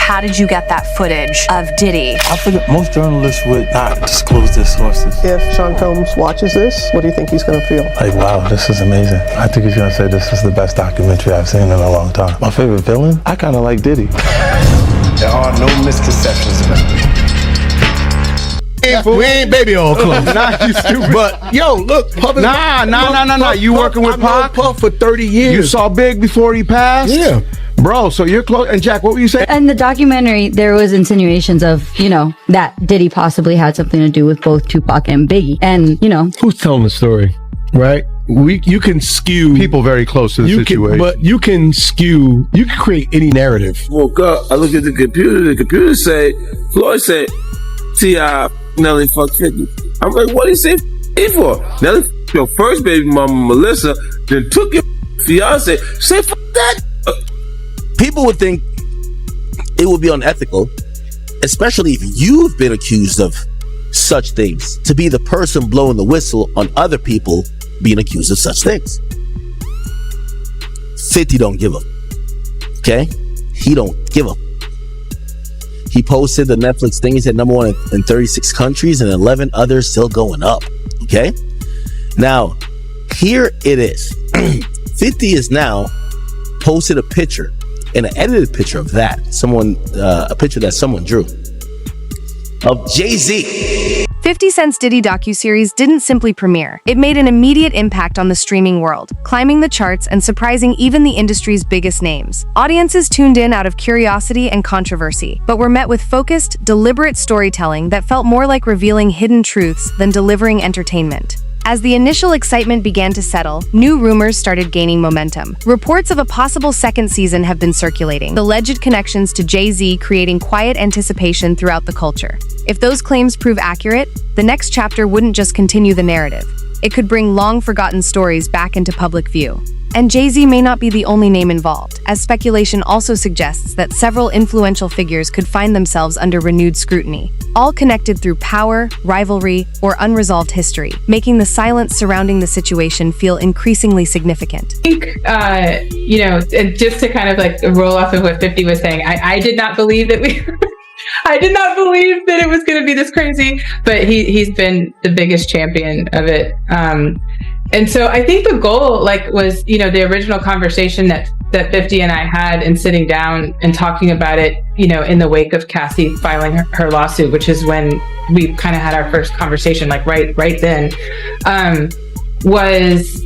how did you get that footage of Diddy? I figure most journalists would not disclose their sources. If Sean Combs watches this, what do you think he's going to feel? Like, wow, this is amazing. I think he's going to say this is the best documentary I've seen in a long time. My favorite villain? I kind of like Diddy. There are no misconceptions about me. We ain't baby all close. Nah, you stupid. But yo, look, Puff is Nah. You working with Pac? Puff for 30 years. You saw Big before he passed? Yeah. Bro, so you're close. And Jack, what were you saying? In the documentary, there was insinuations of, that Diddy possibly had something to do with both Tupac and Biggie. And, Who's telling the story, right? You can skew People very close to the situation. but you can create any narrative. Woke up, I look at the computer say, Floyd said, T.I. Nelly fuck 50. I'm like, what did he say for? Nelly f*** your first baby mama, Melissa, then took your fiance. Say fuck that. People would think it would be unethical, especially if you've been accused of such things, to be the person blowing the whistle on other people being accused of such things. 50 don't give up. Okay? He don't give up. He posted the Netflix thing. He said number 1 in 36 countries and 11 others still going up. Okay? Now, here it is. 50 is now posted a picture, and an edited picture of that. A picture that someone drew of Jay-Z. 50 Cent's Diddy docuseries didn't simply premiere. It made an immediate impact on the streaming world, climbing the charts and surprising even the industry's biggest names. Audiences tuned in out of curiosity and controversy, but were met with focused, deliberate storytelling that felt more like revealing hidden truths than delivering entertainment. As the initial excitement began to settle, new rumors started gaining momentum. Reports of a possible second season have been circulating, the alleged connections to Jay-Z creating quiet anticipation throughout the culture. If those claims prove accurate, the next chapter wouldn't just continue the narrative. It could bring long-forgotten stories back into public view. And Jay-Z may not be the only name involved, as speculation also suggests that several influential figures could find themselves under renewed scrutiny, all connected through power, rivalry, or unresolved history, making the silence surrounding the situation feel increasingly significant. I think, just to kind of like roll off of what 50 was saying, I did not believe that I did not believe that it was going to be this crazy, but he's been the biggest champion of it. And so I think the goal was, the original conversation that 50 and I had in sitting down and talking about it, in the wake of Cassie filing her lawsuit, which is when we kind of had our first conversation, right then, was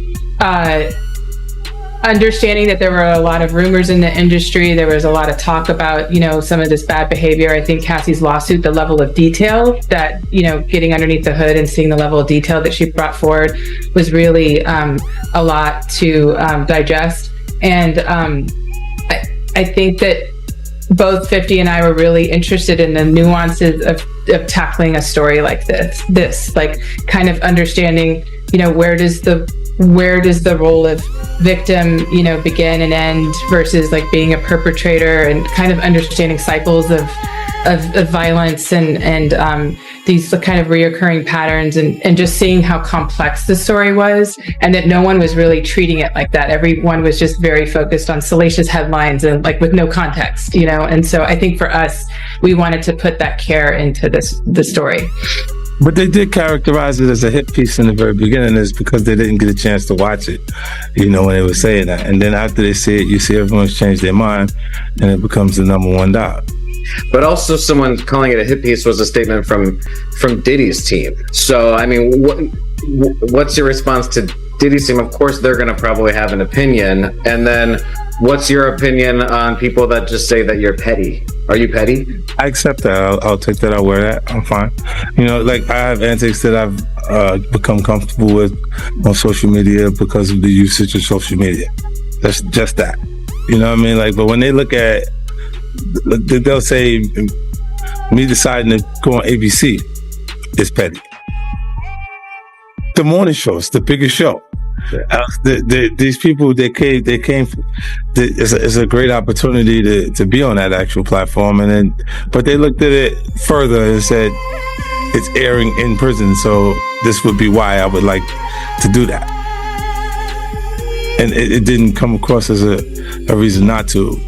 understanding that there were a lot of rumors in the industry. There was a lot of talk about, some of this bad behavior. I think Cassie's lawsuit, the level of detail that, getting underneath the hood and seeing the level of detail that she brought forward was really a lot to digest. And I think that both 50 and I were really interested in the nuances of tackling a story like this, like kind of understanding, where does the role of victim, begin and end versus like being a perpetrator, and kind of understanding cycles of violence and these kind of reoccurring patterns, and just seeing how complex the story was, and that no one was really treating it like that. Everyone was just very focused on salacious headlines and like with no context, and so I think for us, we wanted to put that care into the story. But they did characterize it as a hit piece in the very beginning, is because they didn't get a chance to watch it, when they were saying that. And then after they see it, you see everyone's changed their mind, and it becomes the number one dog. But also, someone calling it a hit piece was a statement from Diddy's team. So, I mean, what's your response to Diddy's team? Of course, they're going to probably have an opinion. And then, what's your opinion on people that just say that you're petty? Are you petty? I accept that. I'll take that. I'll wear that. I'm fine. I have antics that I've become comfortable with on social media because of the usage of social media. That's just that. You know what I mean? But when they look at, they'll say, me deciding to go on ABC is petty. The morning show is the biggest show. These people, they came. It's a great opportunity to be on that actual platform, but they looked at it further and said it's airing in prison, so this would be why I would like to do that. And it didn't come across as a reason not to.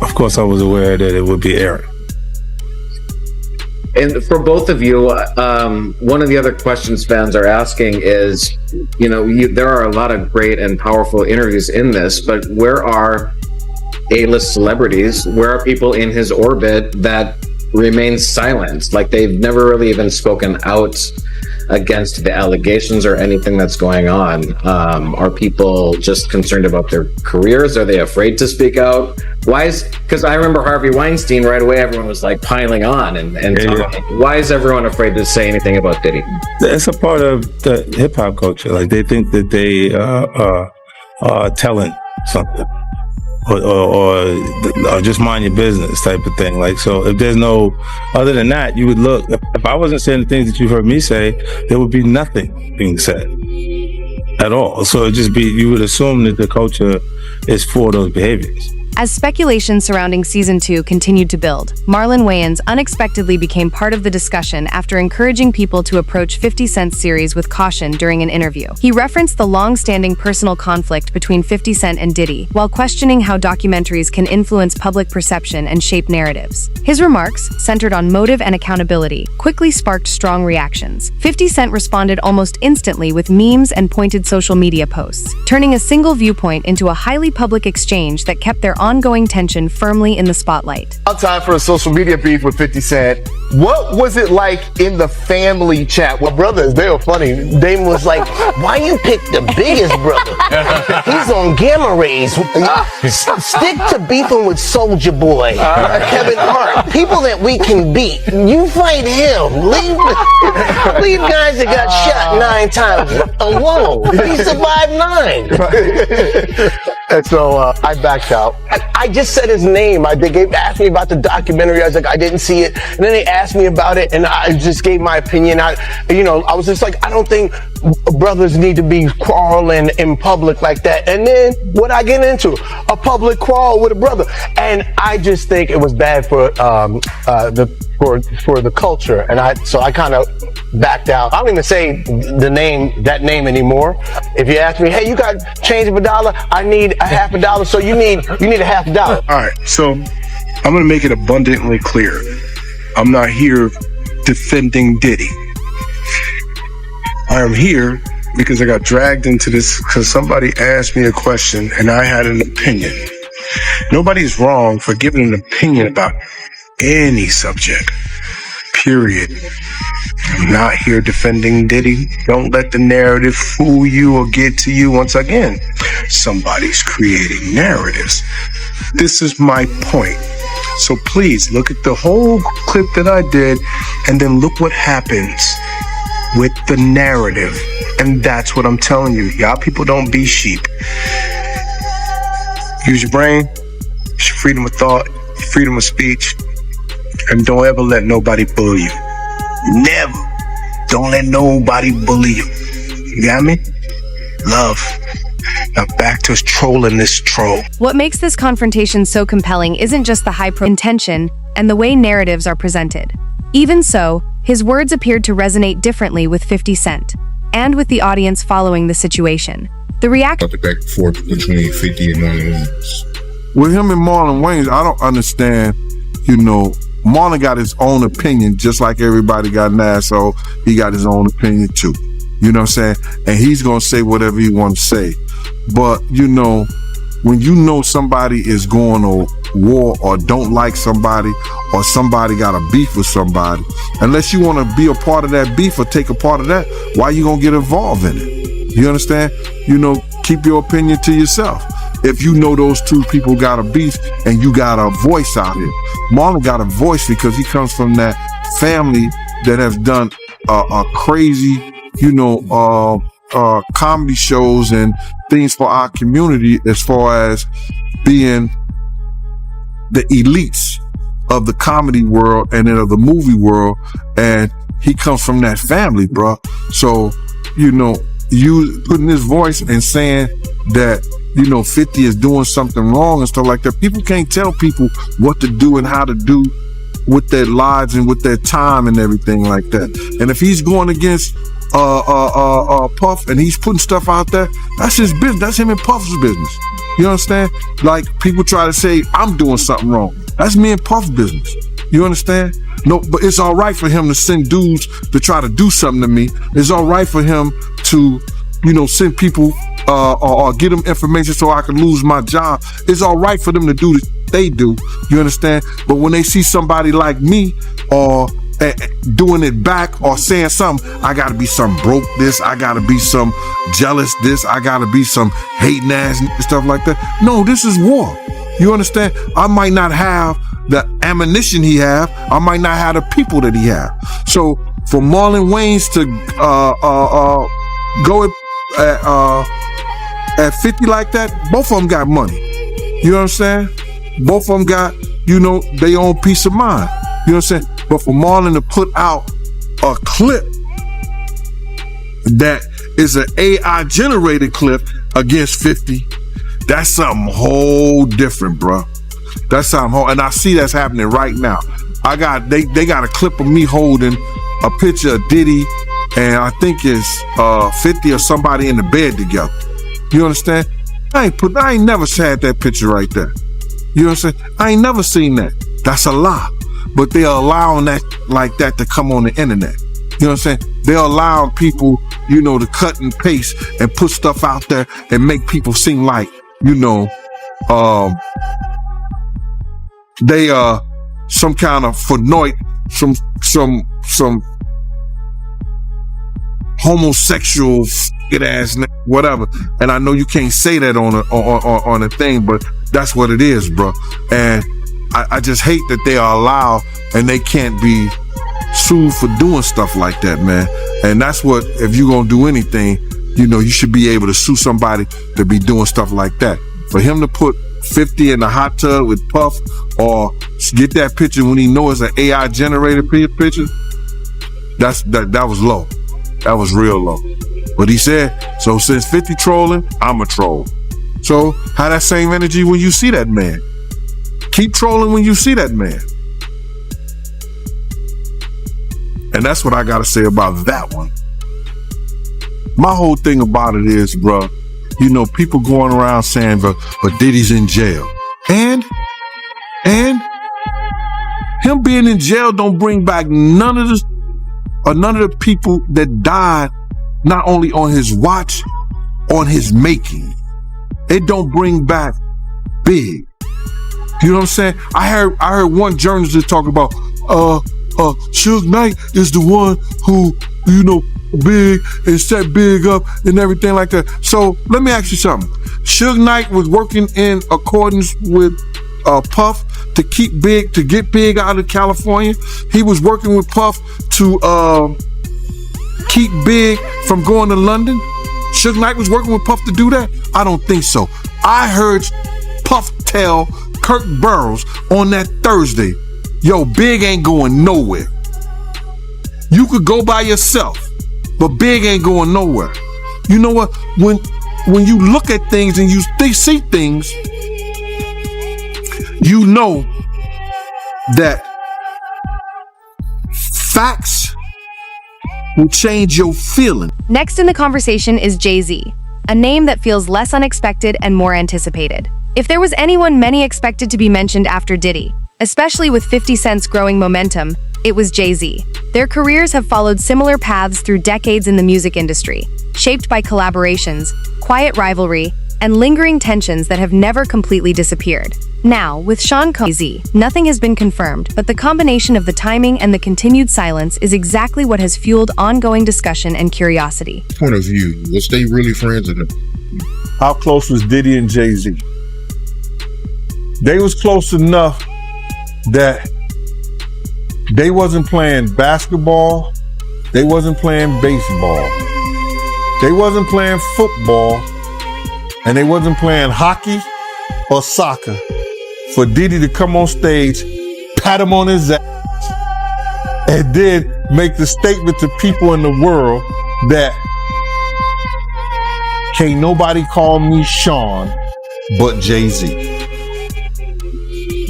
Of course, I was aware that it would be airing. And for both of you, one of the other questions fans are asking is, there are a lot of great and powerful interviews in this, but where are A-list celebrities? Where are people in his orbit that remain silent? Like, they've never really even spoken out against the allegations or anything that's going on. Are people just concerned about their careers? Are they afraid to speak out? Because I remember Harvey Weinstein, right away everyone was like piling on and talking. Why is everyone afraid to say anything about Diddy? It's a part of the hip hop culture. Like, they think that they are telling something. Or just mind your business type of thing. Like, so if there's no, other than that, you would look, if I wasn't saying the things that you've heard me say, there would be nothing being said at all. So it'd just be, you would assume that the culture is for those behaviors. As speculation surrounding Season 2 continued to build, Marlon Wayans unexpectedly became part of the discussion after encouraging people to approach 50 Cent's series with caution during an interview. He referenced the long-standing personal conflict between 50 Cent and Diddy, while questioning how documentaries can influence public perception and shape narratives. His remarks, centered on motive and accountability, quickly sparked strong reactions. 50 Cent responded almost instantly with memes and pointed social media posts, turning a single viewpoint into a highly public exchange that kept their ongoing tension firmly in the spotlight. Time for a social media beef with 50 Cent. What was it like in the family chat? Well, brothers, they were funny. Damon was like, why you pick the biggest brother? He's on gamma rays. Stick to beefing with Soulja Boy, Kevin Hart, people that we can beat. You fight him. Leave guys that got shot 9 times alone. He survived 9. And so I backed out. I just said his name. They asked me about the documentary. I was like, I didn't see it. And then they asked me about it, and I just gave my opinion. I was just like, I don't think brothers need to be quarreling in public like that. And then what I get into? A public quarrel with a brother. And I just think it was bad for the culture. And so I kind of backed out. I don't even say that name anymore. If you ask me, hey, you got change of $1, I need a half $1. So you need a half $1. All right. So I'm going to make it abundantly clear. I'm not here defending Diddy. I am here because I got dragged into this because somebody asked me a question and I had an opinion. Nobody's wrong for giving an opinion about any subject, period. I'm not here defending Diddy. Don't let the narrative fool you or get to you. Once again, somebody's creating narratives. This is my point. So please look at the whole clip that I did and then look what happens with the narrative. And that's what I'm telling you. Y'all people don't be sheep. Use your brain, use your freedom of thought, freedom of speech, and don't ever let nobody bully you. Never. Don't let nobody bully you. You got me? Love. Now back to trolling this troll. What makes this confrontation so compelling isn't just the high intention and the way narratives are presented. Even so, his words appeared to resonate differently with 50 Cent, and with the audience following the situation. The reaction the back and forth between 50 and Marlon Wayans. With him and Marlon Wayans, I don't understand, Marlon got his own opinion, just like everybody got an asshole. He got his own opinion too. You know what I'm saying? And he's going to say whatever he wants to say. But, when you know somebody is going to war or don't like somebody or somebody got a beef with somebody, unless you want to be a part of that beef or take a part of that, why you going to get involved in it? You understand? Keep your opinion to yourself. If you know those two people got a beef and you got a voice out here. Marlon got a voice because he comes from that family that has done a crazy, comedy shows and things for our community as far as being the elites of the comedy world and then of the movie world. And he comes from that family, bro. So, you putting his voice and saying that, 50 is doing something wrong and stuff like that. People can't tell people what to do and how to do with their lives and with their time and everything like that. And if he's going against Puff and he's putting stuff out there, that's his business. That's him and Puff's business. You understand? Like, people try to say I'm doing something wrong. That's me and Puff's business. You understand? No, but it's all right for him to send dudes to try to do something to me. It's all right for him to, send people or get them information so I can lose my job. It's all right for them to do what they do. You understand? But when they see somebody like me or doing it back or saying something, I gotta be some broke this, I gotta be some jealous this, I gotta be some hating ass and stuff like that. No, this is war. You understand? I might not have the ammunition he have. I might not have the people that he have. So for Marlon Wayans to go at 50 like that, both of them got money. You know what I'm saying? Both of them got, their own peace of mind. You know what I'm saying? But for Marlon to put out a clip that is an AI generated clip against 50, that's something whole different, bro. That's something whole, and I see that's happening right now. They got a clip of me holding a picture of Diddy, and I think it's 50 or somebody in the bed together. You understand? I ain't never had that picture right there. You know what I'm saying? I ain't never seen that. That's a lie. But they're allowing that like that to come on the internet. You know what I'm saying? They're allowing people, to cut and paste and put stuff out there and make people seem like, they are some kind of paranoid, some homosexual ass whatever. And I know you can't say that on a thing, but that's what it is, bro. And I just hate that they are allowed and they can't be sued for doing stuff like that, man. And that's what, if you're gonna do anything, you should be able to sue somebody to be doing stuff like that. For him to put 50 in the hot tub with Puff or get that picture when he knows it's an AI generated picture, that was low. That was real low. But he said, so since 50 trolling, I'm a troll. So have that same energy when you see that man. Keep trolling when you see that man. And that's what I gotta say about that one. My whole thing about it is, bro, people going around saying, but Diddy's in jail. And him being in jail don't bring back none of the people that died, not only on his watch, on his making. It don't bring back Big. You know what I'm saying? I heard one journalist talk about Suge Knight is the one who, Big and set Big up and everything like that. So let me ask you something. Suge Knight was working in accordance with Puff to get Big out of California. He was working with Puff to keep Big from going to London. Suge Knight was working with Puff to do that? I don't think so. I heard Puff tell Kirk Burrows on that Thursday, yo, Big ain't going nowhere. You could go by yourself, but Big ain't going nowhere. You know what? When you look at things and they see things, you know that facts will change your feeling. Next in the conversation is Jay-Z, a name that feels less unexpected and more anticipated. If there was anyone many expected to be mentioned after Diddy, especially with 50 Cent's growing momentum, it was Jay-Z. Their careers have followed similar paths through decades in the music industry, shaped by collaborations, quiet rivalry, and lingering tensions that have never completely disappeared. Now, with Sean Combs, nothing has been confirmed, but the combination of the timing and the continued silence is exactly what has fueled ongoing discussion and curiosity. Point of view, was they really friends of them? How close was Diddy and Jay-Z? They was close enough that they wasn't playing basketball, they wasn't playing baseball, they wasn't playing football, and they wasn't playing hockey or soccer for Diddy to come on stage, pat him on his ass, and then make the statement to people in the world that can't nobody call me Sean but Jay-Z.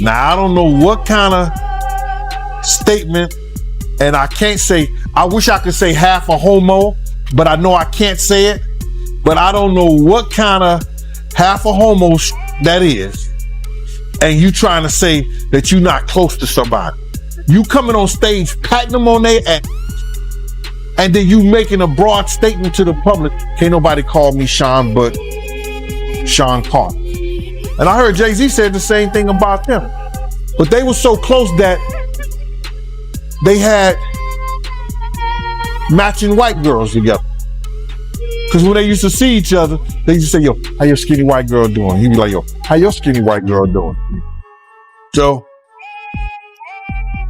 Now, I don't know what kind of statement, and I can't say, I wish I could say half a homo, but I know I can't say it, but I don't know what kind of half a homo that is, and you trying to say that you're not close to somebody. You coming on stage, patting them on their ass, and then you making a broad statement to the public. Can't nobody call me Sean but Sean Carter. And I heard Jay-Z said the same thing about them. But they were so close that they had matching white girls together. Because when they used to see each other, they used to say, yo, how your skinny white girl doing? He'd be like, yo, how your skinny white girl doing? So,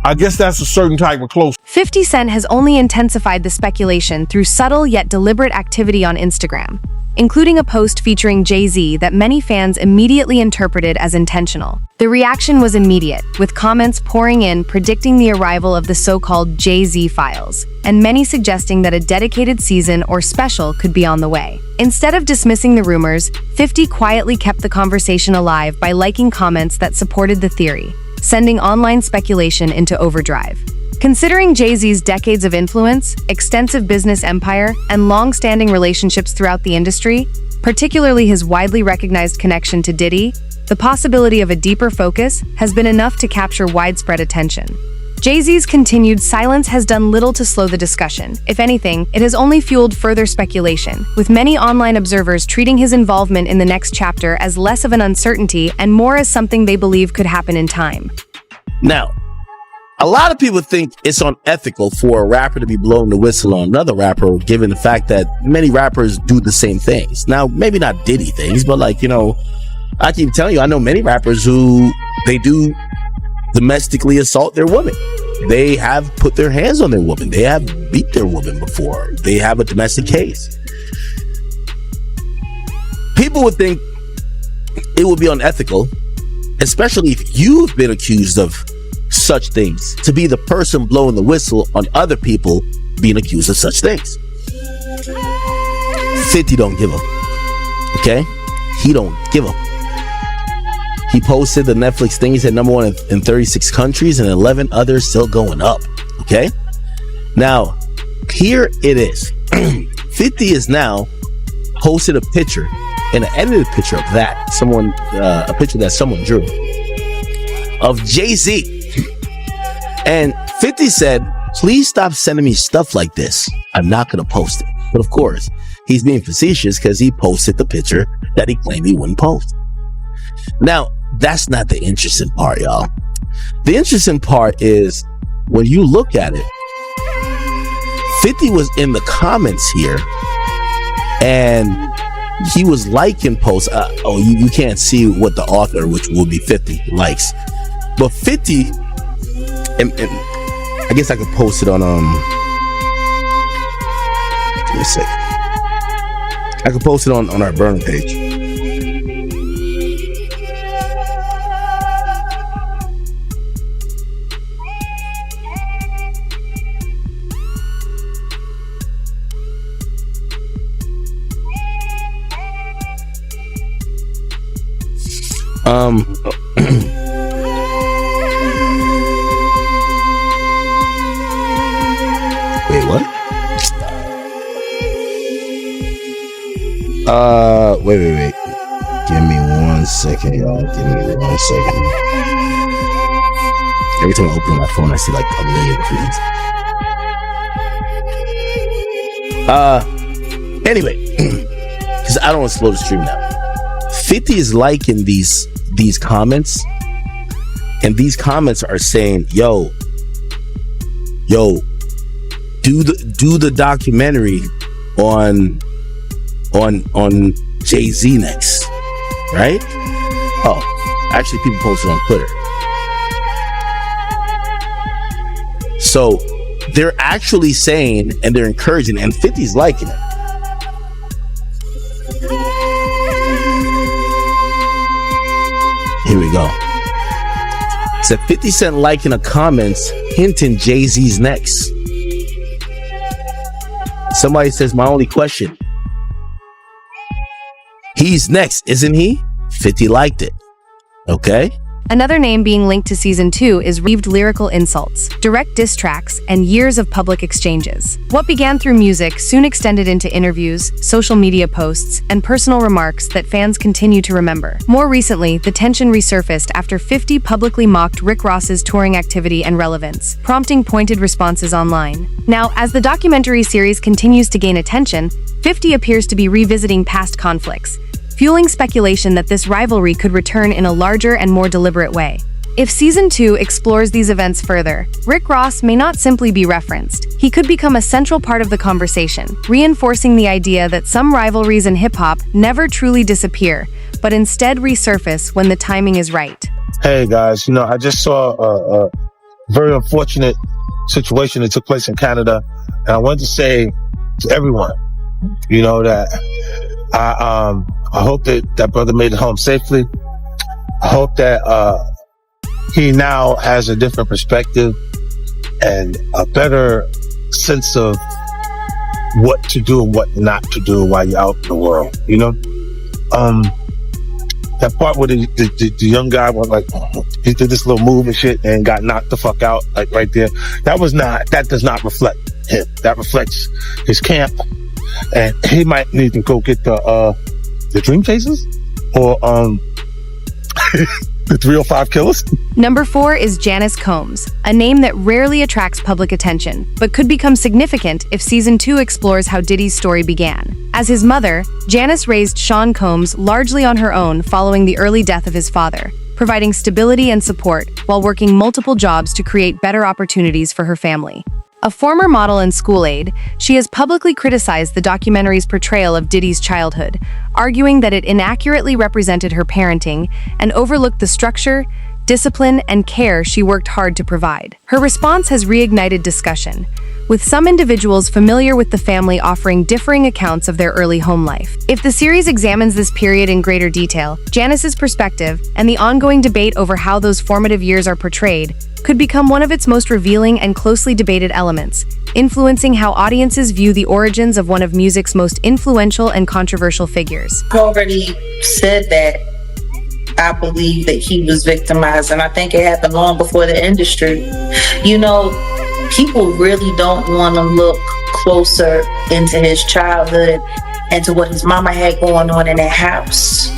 I guess that's a certain type of close. 50 Cent has only intensified the speculation through subtle yet deliberate activity on Instagram, including a post featuring Jay-Z that many fans immediately interpreted as intentional. The reaction was immediate, with comments pouring in predicting the arrival of the so-called Jay-Z files, and many suggesting that a dedicated season or special could be on the way. Instead of dismissing the rumors, 50 quietly kept the conversation alive by liking comments that supported the theory, sending online speculation into overdrive. Considering Jay-Z's decades of influence, extensive business empire, and long-standing relationships throughout the industry, particularly his widely recognized connection to Diddy, the possibility of a deeper focus has been enough to capture widespread attention. Jay-Z's continued silence has done little to slow the discussion. If anything, it has only fueled further speculation, with many online observers treating his involvement in the next chapter as less of an uncertainty and more as something they believe could happen in time. Now, a lot of people think it's unethical for a rapper to be blowing the whistle on another rapper, given the fact that many rappers do the same things. Now, maybe not Diddy things, but I keep telling you, I know many rappers who they do domestically assault their women. They have put their hands on their woman. They have beat their woman before. They have a domestic case. People would think it would be unethical, especially if you've been accused of such things, to be the person blowing the whistle on other people being accused of such things. 50 don't give up. Okay? He don't give up. He posted the Netflix thing. He said number 1 in 36 countries and 11 others still going up. Okay? Now, here it is. 50 is now posted a picture, and an edited picture of that. A picture that someone drew of Jay-Z. And 50 said, please stop sending me stuff like this. I'm not going to post it. But of course, he's being facetious because he posted the picture that he claimed he wouldn't post. Now, that's not the interesting part, y'all. The interesting part is when you look at it, 50 was in the comments here and he was liking posts. You can't see what the author, which will be 50, likes. But 50, and I guess I could post it on, give me a sec. I could post it on our burner page. Wait, what? Wait. Give me 1 second, y'all. Give me 1 second. Every time I open my phone, I see like a million things. Anyway, because I don't want to slow the stream now. 50 is liking these comments, and these comments are saying, yo, do the documentary on Jay-Z next, right? Oh, actually, people posted on Twitter. So they're actually saying, and they're encouraging, and 50's liking it. Here we go. It said 50 Cent liking the comments hinting Jay-Z's next. Somebody says, my only question. He's next, isn't he? 50 liked it. Okay. Another name being linked to season 2 is received lyrical insults, direct diss tracks, and years of public exchanges. What began through music soon extended into interviews, social media posts, and personal remarks that fans continue to remember. More recently, the tension resurfaced after 50 publicly mocked Rick Ross's touring activity and relevance, prompting pointed responses online. Now, as the documentary series continues to gain attention, 50 appears to be revisiting past conflicts, fueling speculation that this rivalry could return in a larger and more deliberate way. If season 2 explores these events further, Rick Ross may not simply be referenced. He could become a central part of the conversation, reinforcing the idea that some rivalries in hip-hop never truly disappear, but instead resurface when the timing is right. Hey guys, I just saw a very unfortunate situation that took place in Canada, and I wanted to say to everyone, that I hope that brother made it home safely. I hope that he now has a different perspective and a better sense of what to do and what not to do while you're out in the world. That part where the young guy was like, he did this little move and shit and got knocked the fuck out, like right there. That does not reflect him. That reflects his camp. And he might need to go get the Dream Chasers or the 305 Killers. Number 4 is Janice Combs, a name that rarely attracts public attention, but could become significant if season 2 explores how Diddy's story began. As his mother, Janice raised Sean Combs largely on her own following the early death of his father, providing stability and support while working multiple jobs to create better opportunities for her family. A former model and school aide, she has publicly criticized the documentary's portrayal of Diddy's childhood, arguing that it inaccurately represented her parenting and overlooked the structure, discipline, and care she worked hard to provide. Her response has reignited discussion, with some individuals familiar with the family offering differing accounts of their early home life. If the series examines this period in greater detail, Janice's perspective and the ongoing debate over how those formative years are portrayed could become one of its most revealing and closely debated elements, influencing how audiences view the origins of one of music's most influential and controversial figures. I already said that I believe that he was victimized, and I think it happened long before the industry. People really don't want to look closer into his childhood and to what his mama had going on in that house.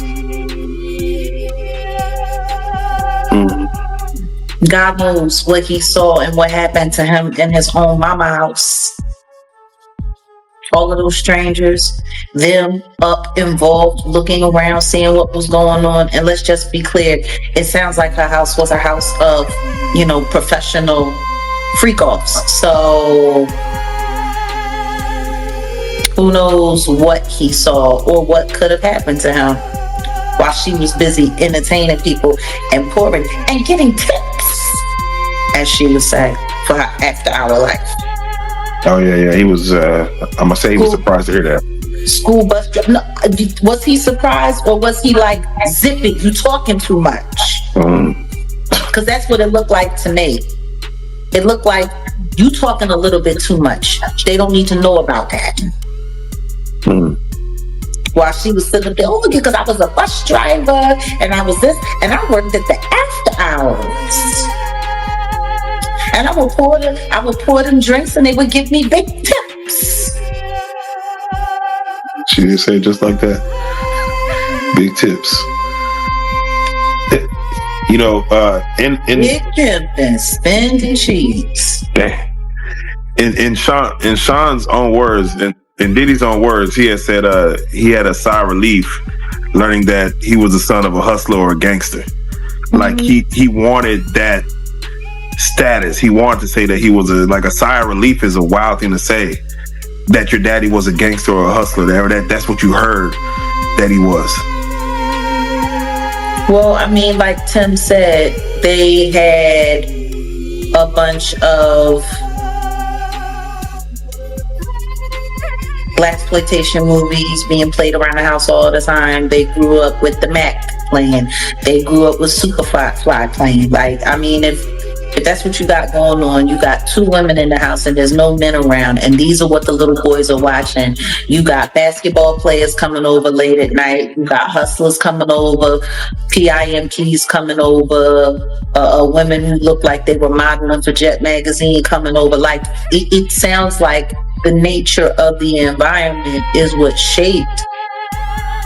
God knows what he saw and what happened to him in his own mama house. All of those strangers, them up involved, looking around, seeing what was going on. And let's just be clear, it sounds like her house was a house of, professional freak-offs. So who knows what he saw or what could have happened to him while she was busy entertaining people and pouring and getting tips, as she would say, for her after-hour life. Oh yeah. He was. I'm gonna say he was surprised to hear that. School bus driver. No, was he surprised or was he like, "Zippy, you talking too much"? Because that's what it looked like to me. It looked like you talking a little bit too much. They don't need to know about that. While she was sitting there, because I was a bus driver and I was this, and I worked at the after hours. And I would pour them drinks and they would give me big tips. She didn't say it just like that. Big tips. Big tip and spending cheese. In Sean's own words, in Diddy's own words, he had said he had a sigh of relief learning that he was the son of a hustler or a gangster. Like he wanted that status. He wanted to say that he was a sigh of relief is a wild thing to say, that your daddy was a gangster or a hustler. That's what you heard that he was. Well, I mean, like Tim said, they had a bunch of blaxploitation movies being played around the house all the time. They grew up with the Mac playing. They grew up with Superfly playing. Like, I mean, if that's what you got going on, you got two women in the house and there's no men around, and these are what the little boys are watching. You got basketball players coming over late at night. You got hustlers coming over, PIMPs coming over, women who look like they were modeling for Jet Magazine coming over. Like, it sounds like the nature of the environment is what shaped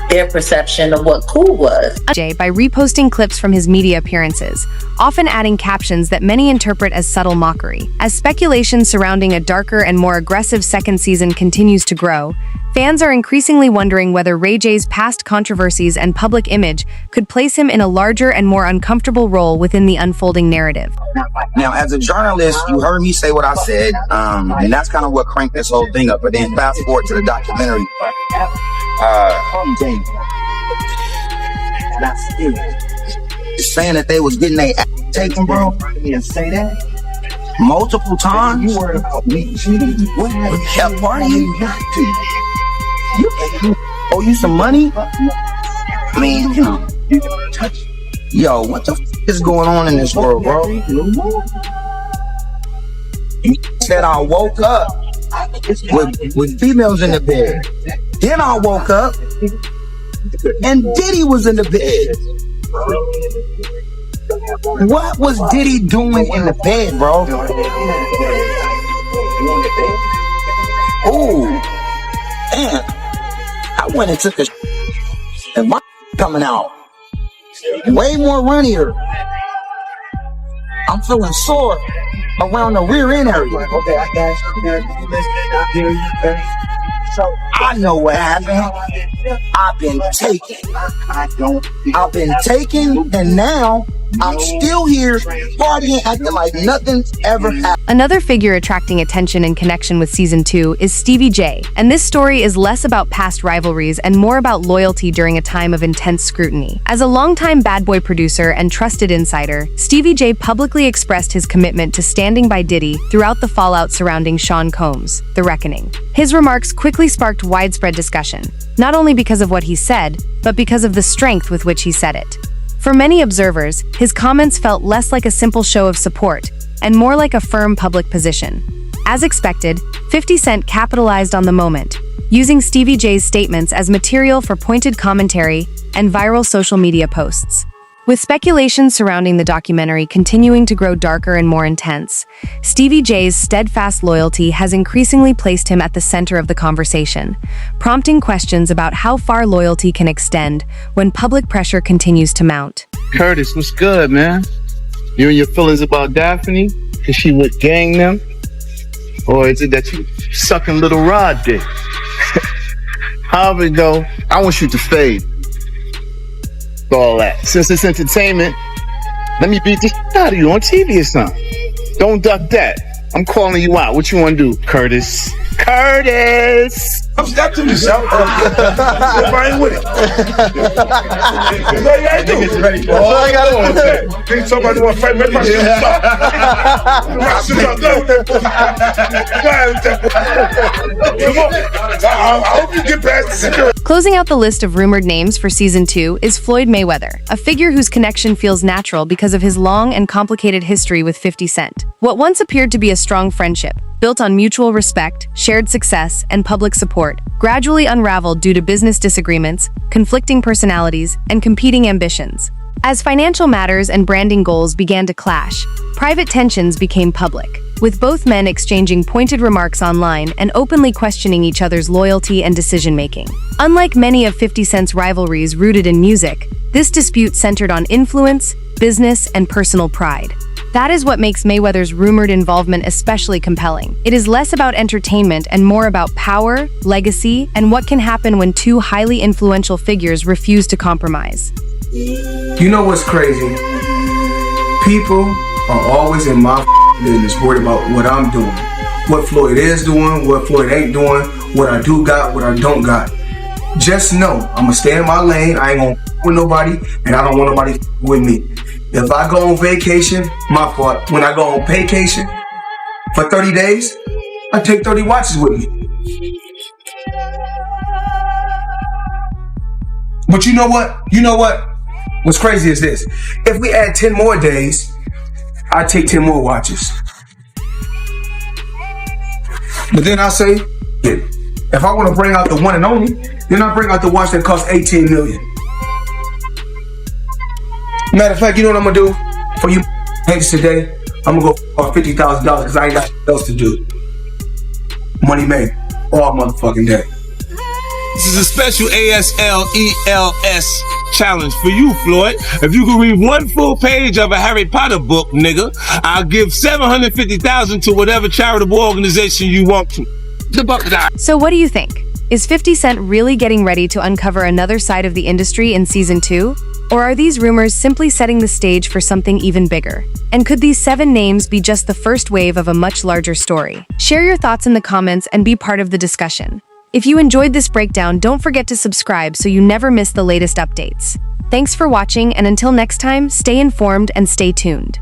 their perception of what cool was. By reposting clips from his media appearances, often adding captions that many interpret as subtle mockery. As speculation surrounding a darker and more aggressive second season continues to grow, fans are increasingly wondering whether Ray J's past controversies and public image could place him in a larger and more uncomfortable role within the unfolding narrative. Now, as a journalist, you heard me say what I said, and that's kind of what cranked this whole thing up. But then fast forward to the documentary. Saying that they was getting their ass taken, bro. Say that multiple times. You worried about me cheating? What partying? You owe you some money? I mean, you know. Yo, what the is going on in this world, bro? You said I woke up with females in the bed. Then I woke up and Diddy was in the bed. What was Diddy doing in the bed, bro? Ooh, man, I went and took a and my coming out way more runnier. I'm feeling sore around the rear end area. Okay, I got you. So I know what happened. I've been taken, and now I'm still here partying, acting like nothing's ever happened. Another figure attracting attention and connection with Season 2 is Stevie J, and this story is less about past rivalries and more about loyalty during a time of intense scrutiny. As a longtime Bad Boy producer and trusted insider, Stevie J publicly expressed his commitment to standing by Diddy throughout the fallout surrounding Sean Combs' The Reckoning. His remarks quickly sparked widespread discussion, not only because of what he said, but because of the strength with which he said it. For many observers, his comments felt less like a simple show of support and more like a firm public position. As expected, 50 Cent capitalized on the moment, using Stevie J's statements as material for pointed commentary and viral social media posts. With speculation surrounding the documentary continuing to grow darker and more intense, Stevie J's steadfast loyalty has increasingly placed him at the center of the conversation, prompting questions about how far loyalty can extend when public pressure continues to mount. Curtis, what's good, man? You and your feelings about Daphne? Is she with gang them? Or is it that you sucking little Rod dick? However it go, I want you to fade. All that. Since it's entertainment, let me beat the shit out of you on TV or something. Don't duck that. I'm calling you out. What you want to do, Curtis? Curtis! I'm stuck to myself. Fine with it. That's all you gotta do. It's ready. That's all I gotta do. Think somebody want to fight me? My shit I hope you get past the security. Closing out the list of rumored names for Season 2 is Floyd Mayweather, a figure whose connection feels natural because of his long and complicated history with 50 Cent. What once appeared to be a strong friendship, built on mutual respect, shared success, and public support, gradually unraveled due to business disagreements, conflicting personalities, and competing ambitions. As financial matters and branding goals began to clash, private tensions became public, with both men exchanging pointed remarks online and openly questioning each other's loyalty and decision-making. Unlike many of 50 Cent's rivalries rooted in music, this dispute centered on influence, business, and personal pride. That is what makes Mayweather's rumored involvement especially compelling. It is less about entertainment and more about power, legacy, and what can happen when two highly influential figures refuse to compromise. You know what's crazy? People are always in my business, worried about what I'm doing. What Floyd is doing, what Floyd ain't doing, what I do got, what I don't got. Just know, I'm gonna stay in my lane, I ain't gonna with nobody, and I don't want nobody with me. If I go on vacation, my fault. When I go on vacation for 30 days, I take 30 watches with me. But you know what? What's crazy is this. If we add 10 more days, I take 10 more watches. But then I say, yeah, if I want to bring out the one and only, then I bring out the watch that costs 18 million. Matter of fact, you know what I'm gonna do for you haters today? I'm gonna go for $50,000 because I ain't got shit else to do. Money made all motherfucking day. This is a special ASLELS challenge for you, Floyd. If you can read one full page of a Harry Potter book, nigga, I'll give $750,000 to whatever charitable organization you want to. The buck is out. So what do you think? Is 50 Cent really getting ready to uncover another side of the industry in season 2? Or are these rumors simply setting the stage for something even bigger? And could these 7 names be just the first wave of a much larger story? Share your thoughts in the comments and be part of the discussion. If you enjoyed this breakdown, don't forget to subscribe so you never miss the latest updates. Thanks for watching, and until next time, stay informed and stay tuned.